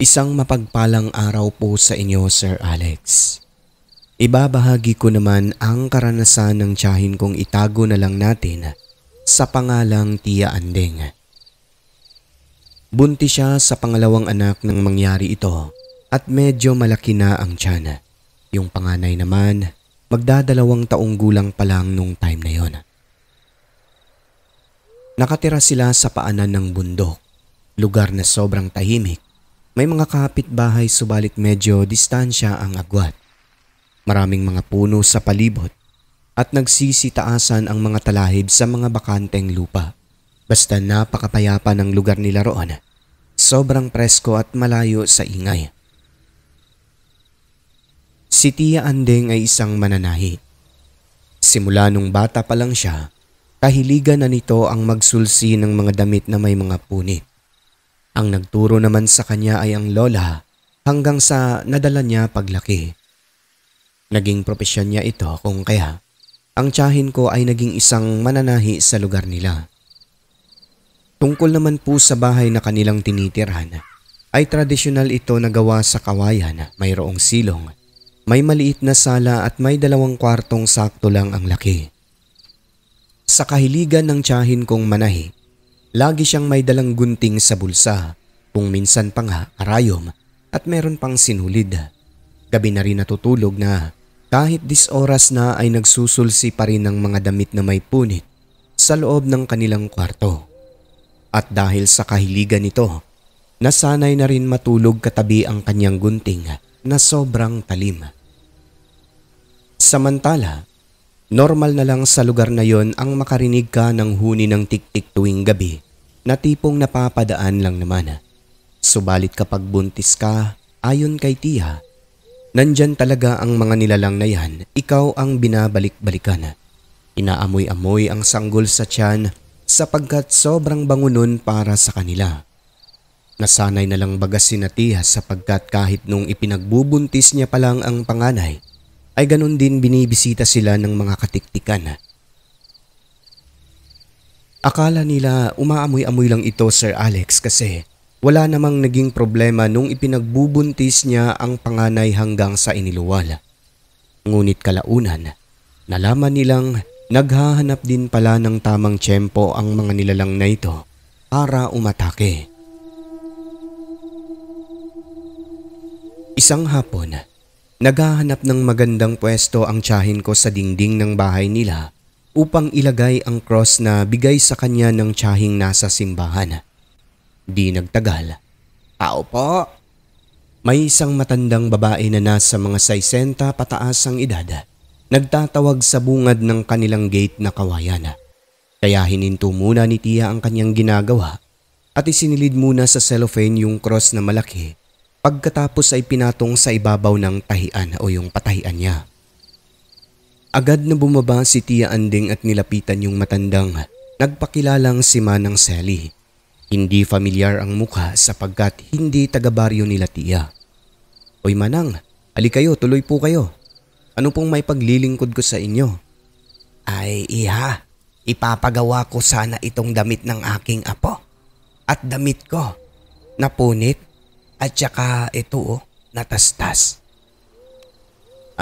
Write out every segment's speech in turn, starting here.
Isang mapagpalang araw po sa inyo, Sir Alex. Ibabahagi ko naman ang karanasan ng tiyahin kong itago na lang natin sa pangalang Tia Andeng. Buntis siya sa pangalawang anak nang mangyari ito at medyo malaki na ang tiyan. Yung panganay naman, magdadalawang taong gulang pa lang nung time na yon. Nakatira sila sa paanan ng bundok, lugar na sobrang tahimik. May mga kapitbahay subalit medyo distansya ang agwat. Maraming mga puno sa palibot at nagsisitaasan ang mga talahib sa mga bakanteng lupa. Basta napakapayapa ng lugar nila roon. Sobrang presko at malayo sa ingay. Si Tia Andeng ay isang mananahi. Simula nung bata pa lang siya, kahiligan na nito ang magsulsi ng mga damit na may mga punit. Ang nagturo naman sa kanya ay ang lola hanggang sa nadala niya paglaki. Naging propesyon niya ito kung kaya ang tiyahin ko ay naging isang mananahi sa lugar nila. Tungkol naman po sa bahay na kanilang tinitirhan, ay tradisyonal ito na gawa sa kawayan, mayroong silong, may maliit na sala at may 2 kwartong sakto lang ang laki. Sa kahiligan ng tiyahin kong manahi, lagi siyang may dalang gunting sa bulsa, kung minsan pa nga karayom at meron pang sinulid. Gabi na rin natutulog na kahit 10 oras na ay nagsusulsi pa rin ng mga damit na may punit sa loob ng kanilang kwarto. At dahil sa kahiligan nito, nasanay na rin matulog katabi ang kanyang gunting na sobrang talim. Samantala, normal na lang sa lugar na yon ang makarinig ka ng huni ng tik-tik tuwing gabi na tipong napapadaan lang naman. Subalit kapag buntis ka, ayon kay Tia, nandyan talaga ang mga nilalang na yan, ikaw ang binabalik-balikan. Inaamoy-amoy ang sanggol sa tiyan sapagkat sobrang bango nun para sa kanila. Nasanay na lang baga si Tia sapagkat kahit nung ipinagbubuntis niya pa lang ang panganay, ay ganun din binibisita sila ng mga katiktikan. Akala nila umaamoy-amoy lang ito, Sir Alex, kasi wala namang naging problema nung ipinagbubuntis niya ang panganay hanggang sa iniluwal. Ngunit kalaunan, nalaman nilang naghahanap din pala ng tamang tiyempo ang mga nilalang na ito para umatake. Isang hapon, naghahanap ng magandang pwesto ang tiyahin ko sa dingding ng bahay nila upang ilagay ang cross na bigay sa kanya ng tiyahing nasa simbahan. Di nagtagal, tao po. May isang matandang babae na nasa mga 60 pataas ang edad, nagtatawag sa bungad ng kanilang gate na kawayan. Kaya hininto muna ni Tia ang kanyang ginagawa at isinilid muna sa cellophane yung cross na malaki. Pagkatapos ay pinatong sa ibabaw ng tahian o yung patahian niya. Agad na bumaba si Tia Andeng at nilapitan yung matandang nagpakilalang si Manang Sally. Hindi familiar ang mukha sapagkat hindi taga-baryo nila Tia. Oy Manang, ali kayo, tuloy po kayo. Ano pong may paglilingkod ko sa inyo? Ay iha, ipapagawa ko sana itong damit ng aking apo. At damit ko, napunit. At saka ito natastas.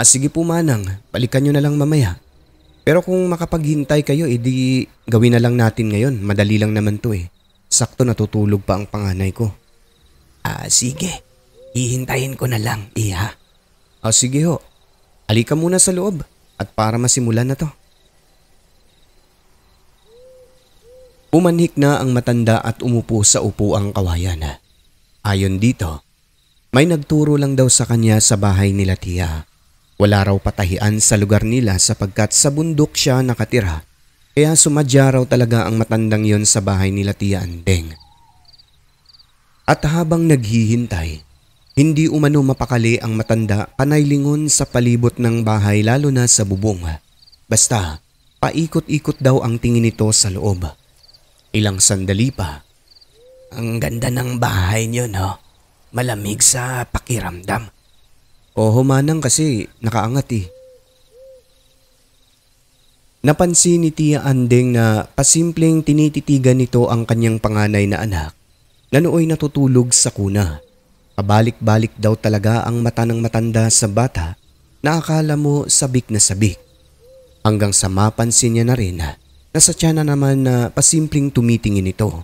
Sige po Manang, balikan nyo na lang mamaya. Pero kung makapaghintay kayo, edi gawin na lang natin ngayon. Madali lang naman to eh. Sakto natutulog pa ang panganay ko. Sige, hihintayin ko na lang, iha. Sige ho, halika muna sa loob at para masimulan na to. Umanhik na ang matanda at umupo sa upuang kawayan. Ayon dito, may nagturo lang daw sa kanya sa bahay nila Tia. Wala raw patahian sa lugar nila sapagkat sa bundok siya nakatira. Kaya sumadya raw talaga ang matandang yon sa bahay nila Tia Andeng. At habang naghihintay, hindi umano mapakali ang matanda panaylingon sa palibot ng bahay lalo na sa bubong. Basta, paikot-ikot daw ang tingin nito sa loob. Ilang sandali pa, ang ganda ng bahay niyo, no? Malamig sa pakiramdam. Oo Manang, kasi nakaangat eh. Napansin ni Tia Andeng na pasimpleng tinititigan nito ang kanyang panganay na anak na nooy natutulog sa kuna. Pabalik-balik daw talaga ang mata ng matanda sa bata na akala mo sabik na sabik. Hanggang sa mapansin niya na rin na sa tiyan na naman na pasimpleng tumitingin ito.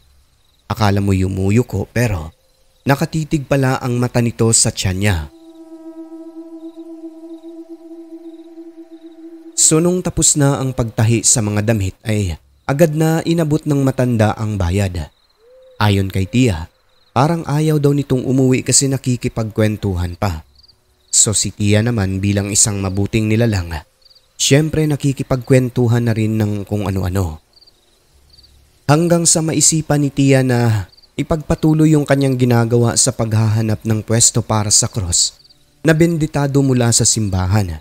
Akala mo yumuyuko pero nakatitig pala ang mata nito sa tiyan niya. So nung tapos na ang pagtahi sa mga damit ay agad na inabot ng matanda ang bayad. Ayon kay Tia, parang ayaw daw nitong umuwi kasi nakikipagkwentuhan pa. So si Tia naman bilang isang mabuting nilalang, syempre nakikipagkwentuhan na rin ng kung ano-ano. Hanggang sa maisipan ni Tia na ipagpatuloy yung kanyang ginagawa sa paghahanap ng pwesto para sa cross na benditado mula sa simbahan.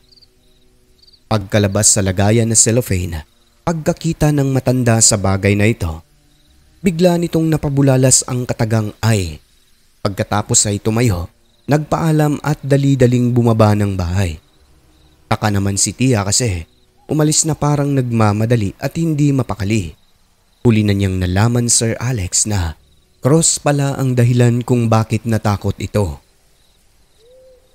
Pagkalabas sa lagayan na cellophane, pagkakita ng matanda sa bagay na ito, bigla nitong napabulalas ang katagang ay. Pagkatapos ay tumayo, nagpaalam at dali-daling bumaba ng bahay. Taka naman si Tia kasi umalis na parang nagmamadali at hindi mapakali. Huli na niyang nalaman Sir Alex na cross pala ang dahilan kung bakit natakot ito.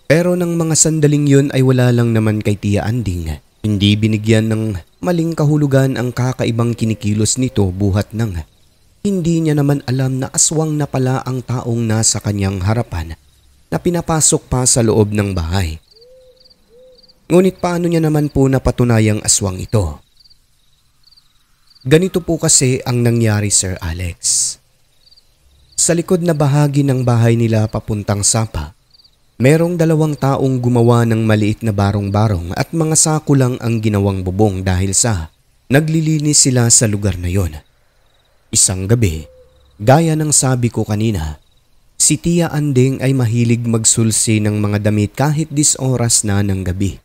Pero nang mga sandaling yun ay wala lang naman kay Tia Anding. Hindi binigyan ng maling kahulugan ang kakaibang kinikilos nito buhat ng hindi niya naman alam na aswang na pala ang taong nasa kanyang harapan na pinapasok pa sa loob ng bahay. Ngunit paano niya naman po napatunayang aswang ito? Ganito po kasi ang nangyari Sir Alex. Sa likod na bahagi ng bahay nila papuntang Sapa, merong 2 taong gumawa ng maliit na barong-barong at mga sako lang ang ginawang bubong dahil sa naglilinis sila sa lugar na yon. Isang gabi, gaya ng sabi ko kanina, si Tia Anding ay mahilig magsulsi ng mga damit kahit 10 oras na ng gabi.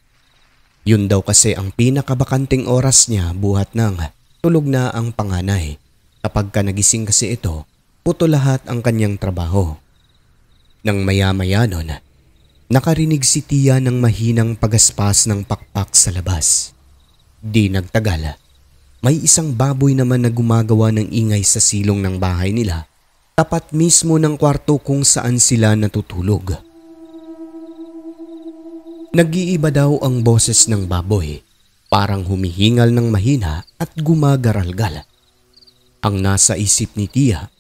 Yun daw kasi ang pinakabakanting oras niya buhat ng tulog na ang panganay. Kapag ka nagising kasi ito, puto lahat ang kanyang trabaho. Nang maya-maya nun, nakarinig si Tia ng mahinang pagaspas ng pakpak sa labas. Di nagtagal, may isang baboy naman na gumagawa ng ingay sa silong ng bahay nila, tapat mismo ng kwarto kung saan sila natutulog. Nag-iiba daw ang boses ng baboy, parang humihingal ng mahina at gumagaralgal. Ang nasa isip ni Tia,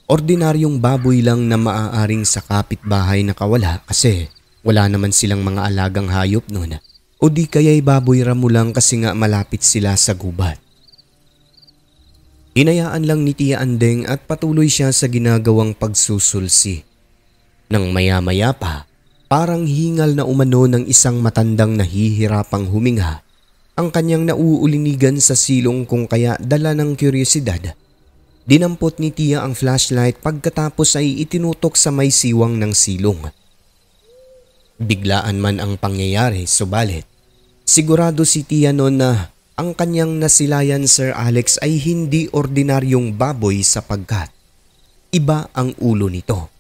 ordinaryong baboy lang na maaaring sa kapitbahay na kawala kasi wala naman silang mga alagang hayop noon o di kaya'y baboy ramo lang kasi nga malapit sila sa gubat. Hinayaan lang ni Tia Andeng at patuloy siya sa ginagawang pagsusulsi. Nang maya-maya pa, parang hingal na umano ng isang matandang nahihirapang huminga ang kanyang nauulinigan sa silong kung kaya dala ng kuryosidad. Dinampot ni Tia ang flashlight pagkatapos ay itinutok sa may siwang ng silong. Biglaan man ang pangyayari subalit sigurado si Tia noon na ang kanyang nasilayan Sir Alex ay hindi ordinaryong baboy sapagkat iba ang ulo nito.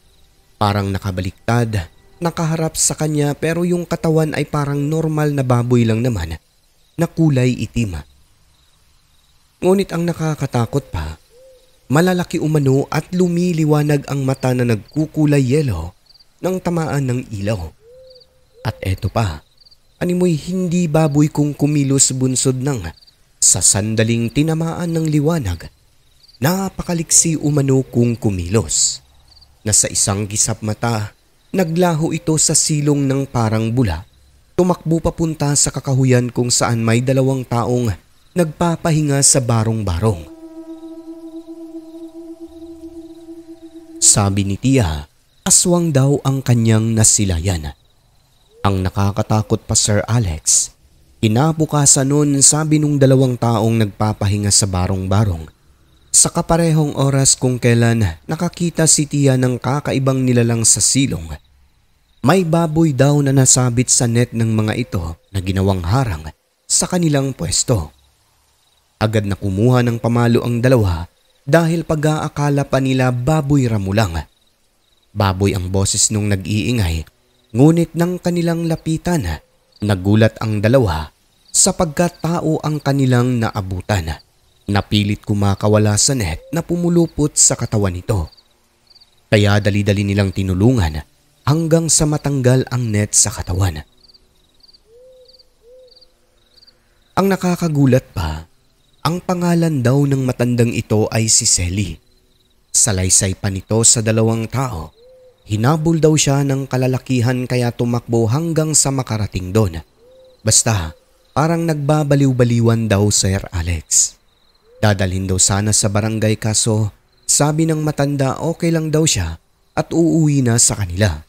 Parang nakabaliktad, nakaharap sa kanya pero yung katawan ay parang normal na baboy lang naman na kulay itim. Ngunit ang nakakatakot pa, malalaki umano at lumiliwanag ang mata na nagkukulay yelo ng tamaan ng ilaw. At eto pa, animoy hindi baboy kung kumilos bunsod ng sa sandaling tinamaan ng liwanag. Napakaliksi umano kung kumilos. Na sa isang gisap mata, naglaho ito sa silong ng parang bula. Tumakbo papunta sa kakahuyan kung saan may 2 taong nagpapahinga sa barong-barong. Sabi ni Tia, aswang daw ang kanyang nasilayan. Ang nakakatakot pa Sir Alex, kinabukasan nun sabi nung 2 taong nagpapahinga sa barong-barong, sa kaparehong oras kung kailan nakakita si Tia ng kakaibang nilalang sa silong, may baboy daw na nasabit sa net ng mga ito na ginawang harang sa kanilang pwesto. Agad na kumuha ng pamalo ang 2 dahil pag-aakala pa nila baboy ramo lang. Baboy ang boses nung nag-iingay. Ngunit nang kanilang lapitan, nagulat ang 2 sapagkat tao ang kanilang naabutan. Napilit kumakawala sa net na pumulupot sa katawan nito. Kaya dali-dali nilang tinulungan hanggang sa matanggal ang net sa katawan. Ang nakakagulat pa, ang pangalan daw ng matandang ito ay si Selly. Salaysay pa nito sa dalawang tao. Hinabol daw siya ng kalalakihan kaya tumakbo hanggang sa makarating doon. Basta, parang nagbabaliw-baliwan daw Sir Alex. Dadalhin daw sana sa barangay kaso sabi ng matanda okay lang daw siya at uuwi na sa kanila.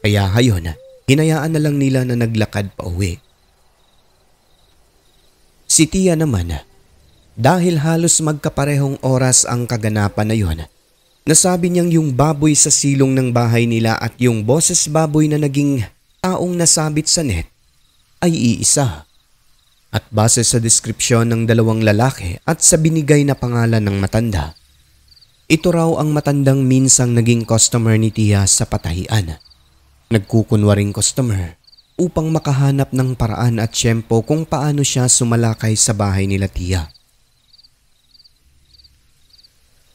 Kaya hayon, hinayaan na lang nila na naglakad pa uwi. Si Tia naman, dahil halos magkaparehong oras ang kaganapan na yon, nasabi niyang yung baboy sa silong ng bahay nila at yung boses baboy na naging taong nasabit sa net ay iisa. At base sa deskripsyon ng dalawang lalaki at sa binigay na pangalan ng matanda, ito raw ang matandang minsang naging customer ni Tia sa patahian. Nagkukunwaring customer upang makahanap ng paraan at tiyempo kung paano siya sumalakay sa bahay nila Tia.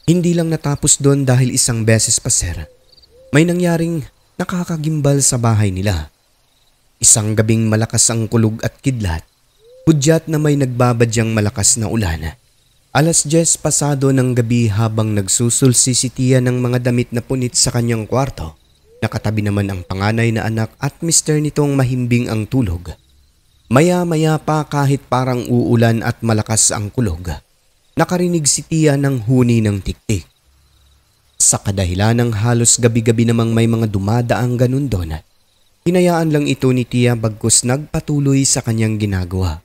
Hindi lang natapos doon dahil isang beses pa sir, may nangyaring nakakagimbal sa bahay nila. Isang gabing malakas ang kulog at kidlat, hudyat na may nagbabadyang malakas na ulan. 10:00 pasado ng gabi habang nagsusulsi si Tia ng mga damit na punit sa kanyang kwarto. Nakatabi naman ang panganay na anak at mister nitong mahimbing ang tulog. Maya-maya pa kahit parang uulan at malakas ang kulog, nakarinig si Tia ng huni ng tiktik. Sa kadahilan ng halos gabi-gabi namang may mga dumadaang ganun doon, hinayaan lang ito ni Tia bagkus nagpatuloy sa kanyang ginagawa.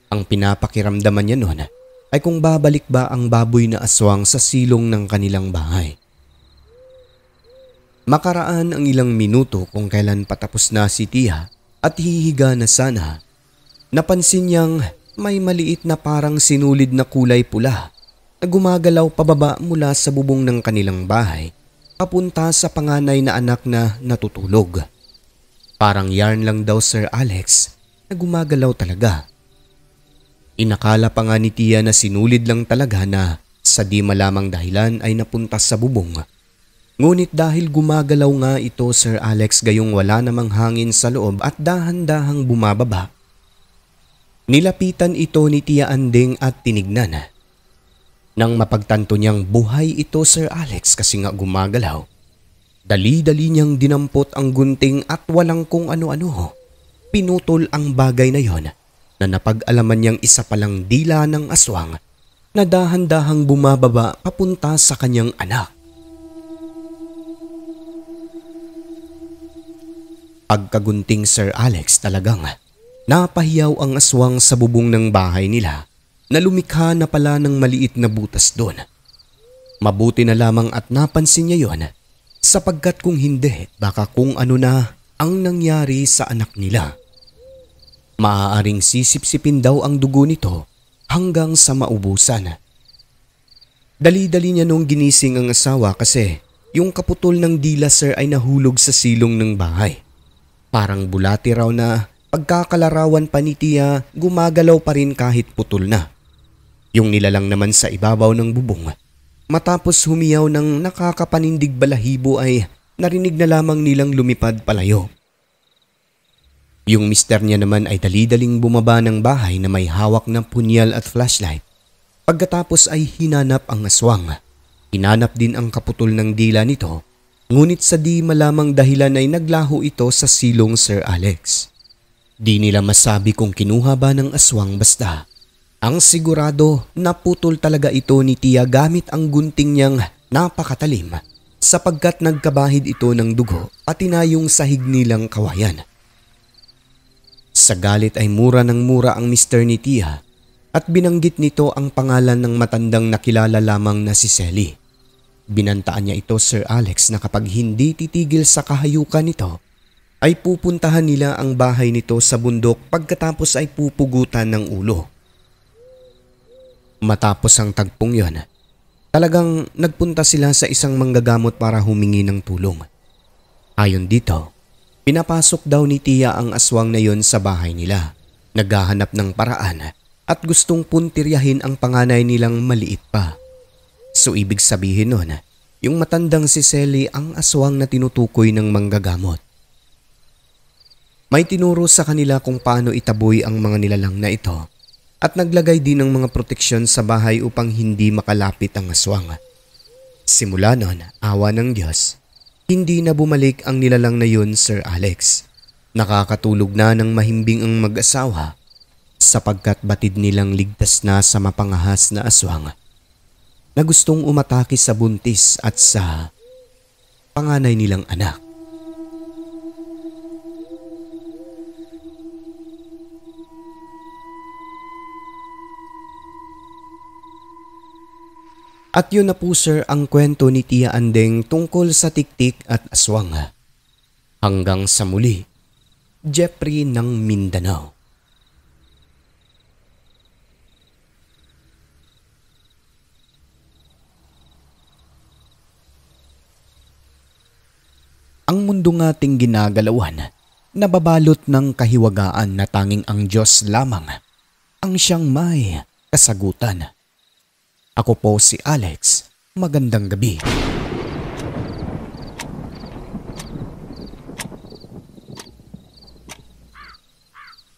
Ang pinapakiramdaman niya noon ay kung babalik ba ang baboy na aswang sa silong ng kanilang bahay. Makaraan ang ilang minuto kung kailan patapos na si Tia at hihiga na sana, napansin niyang may maliit na parang sinulid na kulay pula na gumagalaw pababa mula sa bubong ng kanilang bahay papunta sa panganay na anak na natutulog. Parang yarn lang daw Sir Alex na gumagalaw talaga. Inakala pa nga ni Tia na sinulid lang talaga na sa di malamang dahilan ay napunta sa bubong. Ngunit dahil gumagalaw nga ito Sir Alex gayong wala namang hangin sa loob at dahan-dahang bumababa, nilapitan ito ni Tia Anding at tinignan. Nang mapagtanto niyang buhay ito Sir Alex kasi nga gumagalaw, dali-dali niyang dinampot ang gunting at walang kung ano-ano. Pinutol ang bagay na yon na napag-alaman niyang isa palang dila ng aswang na dahan-dahang bumababa papunta sa kanyang anak. Pagkagunting Sir Alex talagang napahiyaw ang aswang sa bubong ng bahay nila na lumikha na pala ng maliit na butas doon. Mabuti na lamang at napansin niya yon sapagkat kung hindi baka kung ano na ang nangyari sa anak nila. Maaaring sisipsipin daw ang dugo nito hanggang sa maubusan. Dali-dali niya nung ginising ang asawa kasi yung kaputol ng dila sir ay nahulog sa silong ng bahay. Parang bulati raw na pagkakalarawan pa ni Tia gumagalaw pa rin kahit putol na. Yung nilalang naman sa ibabaw ng bubong, matapos humiyaw ng nakakapanindig balahibo ay narinig na lamang nilang lumipad palayo. Yung mister niya naman ay dali-daling bumaba ng bahay na may hawak na punyal at flashlight. Pagkatapos ay hinanap ang aswang. Hinanap din ang kaputol ng dila nito, ngunit sa di malamang dahilan ay naglaho ito sa silong Sir Alex. Di nila masabi kung kinuha ba ng aswang basta. Ang sigurado naputol talaga ito ni Tia gamit ang gunting niyang napakatalim sapagkat nagkabahid ito ng dugo pati na yung sahig nilang kawayan. Sa galit ay mura ng mura ang mister ni Tia at binanggit nito ang pangalan ng matandang nakilala lamang na si Selly. Binantaan niya ito Sir Alex na kapag hindi titigil sa kahayukan nito ay pupuntahan nila ang bahay nito sa bundok pagkatapos ay pupugutan ng ulo. Matapos ang tagpong yon, talagang nagpunta sila sa isang manggagamot para humingi ng tulong. Ayon dito, pinapasok daw ni Tia ang aswang na yon sa bahay nila, naghahanap ng paraan at gustong puntiryahin ang panganay nilang maliit pa. So ibig sabihin nun, Yung matandang si Selly ang aswang na tinutukoy ng manggagamot. May tinuro sa kanila kung paano itaboy ang mga nilalang na ito at naglagay din ng mga proteksyon sa bahay upang hindi makalapit ang aswang. Simula noon, awa ng Diyos, hindi na bumalik ang nilalang na yun, Sir Alex. Nakakatulog na ng mahimbing ang mag-asawa sapagkat batid nilang ligtas na sa mapangahas na aswang na gustong umatake sa buntis at sa panganay nilang anak. At yun na po sir ang kwento ni Tia Andeng tungkol sa tiktik at aswang. Hanggang sa muli, Jeffrey ng Mindanao. Ang mundong ating ginagalawan, nababalot ng kahiwagaan na tanging ang Diyos lamang ang siyang may kasagutan. Ako po si Alex. Magandang gabi.